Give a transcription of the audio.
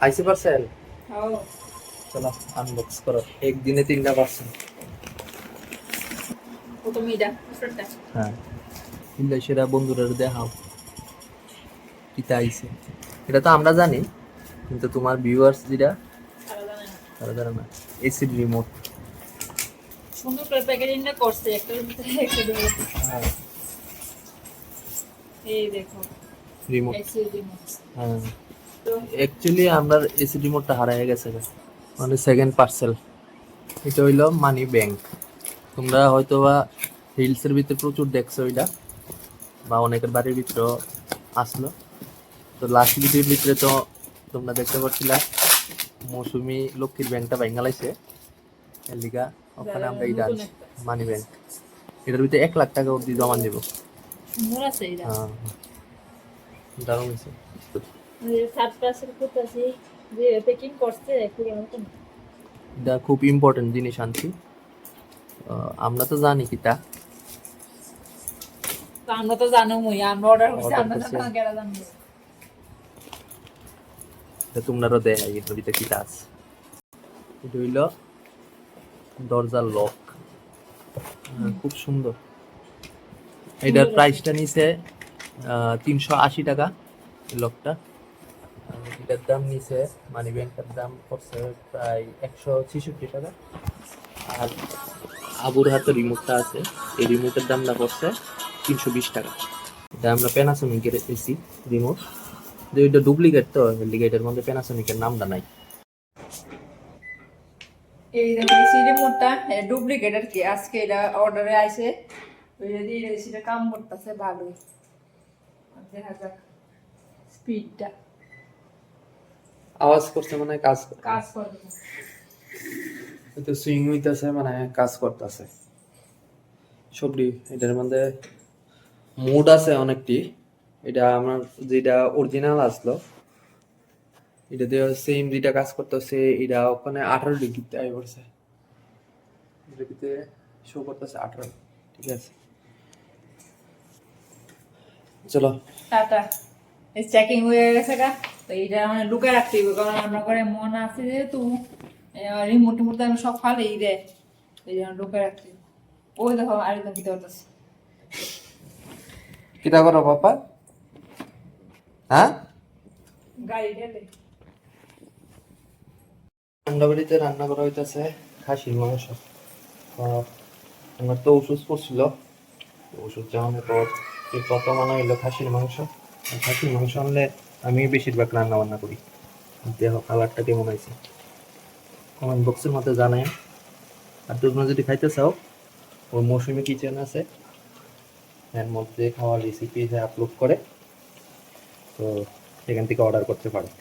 আইসি parcel ও চলো unbox করো একদিনে 3টা পার্সেল প্রথমে এটা ফার্স্টটা হ্যাঁ কিন্তু সেটা বন্ধুরা দেখাও কিতা আইছে এটা তো আমরা জানি কিন্তু তোমার ভিউয়ার্স যেটা তারা জানে না তারা জানে না এসি রিমোট সুন্দর করে প্যাকেজিংটা করছে একটার ভিতরে একটা দেবে হ্যাঁ এই দেখো রিমোট এসি রিমোট হ্যাঁ তো অ্যাকচুয়ালি আমরা এসি রিমোটটা হারায় গেছে মানে সেকেন্ড পার্সেল এটা হইলো মানি ব্যাংক তোমরা হয়তো বা রিলসের ভিতরে প্রচুর দেখছো এটা বা অনেকের বাড়ির ভিতরেও আসলো তো লাস্ট ভিডিওর ভিতরে তো তোমরা দেখতে পাচ্ছিলা মৌসুমি লক্ষ্মীর ব্যাংকটা ভেঙালাইছে এর লিগা ওখানে আমরা এটা নতুন একটা। মানি ব্যাংক এটার ভিতরে 1 লাখ টাকা অবধি জমা দেবো সুন্দর আছে এটা হ্যাঁ দারুণ হয়েছে থার্ড পার্সেল করতেছি যে প্যাকিং করছে খুব নতুন এটা খুব ইম্পর্টেন্ট জিনিস আনছি আমরা তো জানি কি তা তো আমরা তো জানোই আমরা অর্ডার করছি Order আমরা করছি। জানা কেন জানবো এটা তোমরাও দেয় এটার ভিতরে কি আছে এটা হইল দরজার লক খুব সুন্দর এটার প্রাইসটা নিছে 380 টাকা এই লকটা এটার দাম নিছে মানি ব্যাংকের দাম পড়ছে প্রায় 166 টাকা আর আবুর হাতে রিমোটটা আছে এই রিমোটের দামটা পড়ছে 320 টাকা এটা আমরা প্যানাসোনিকের এসি রিমোট যে ওইটা ডুপ্লিকেট তো ডুপ্লিকেটের মধ্যে প্যানাসোনিকের নামটা নাই এই দেখো এসি রিমোটটা এটা ডুপ্লিকেট আর কি আজকে এটা অর্ডারে আইছে তো যদি এসিটা কাম করতেছে ভালোই দেখা যাক স্পিডটা আওয়াজ করছে মানে কাজ কাজ করবে তো সুইং হইতাছে মানে কাজ করতেছে সবটি এটার মধ্যে মুড আছে অনেকটি এটা আমার যেটা অরিজিনাল আসলো এটা দিয়ে সেম যেটা কাজ করতেছে এটা ওখানে 18 ডিগ্রিতে আই পড়ছে এটার ভিতরে শো করতেছে 18 ঠিক আছে চলো টাটা এই চেকিং হয়ে গেছে গা তো এটা মানে লুকায় রাখতে হবে কারণ আমরা করে মন আছে যেহেতু রিমোট টিমোট আমি সব ফালেই দেয় এই জন্য লুকায় রাখতে হবে। ওই দেখো আর একদম ভিতরে আছে কিটা করো বাবা হ্যাঁ গাড়ি ঢেলে ঠান্ডা বাড়িতে রান্না করা হইতেছে খাসির মাংস আমার তো ওষুধ পড়ছিল ওষুধ চাওয়ানোর পর এই প্রথম আনা হইলো খাসির মাংস আর খাসির মাংস আনলে আমি বেশিরভাগ রান্না বান্না করি দেখো কালারটা কেমন হয়েছে কমেন্ট বক্সের মধ্যে জানাই আর তোমরা যদি খাইতে চাও ওর মৌসুমি কিচেন আছে এর মধ্যে খাওয়ার রেসিপি আপলোড করে তো সেখান থেকে অর্ডার করতে পারো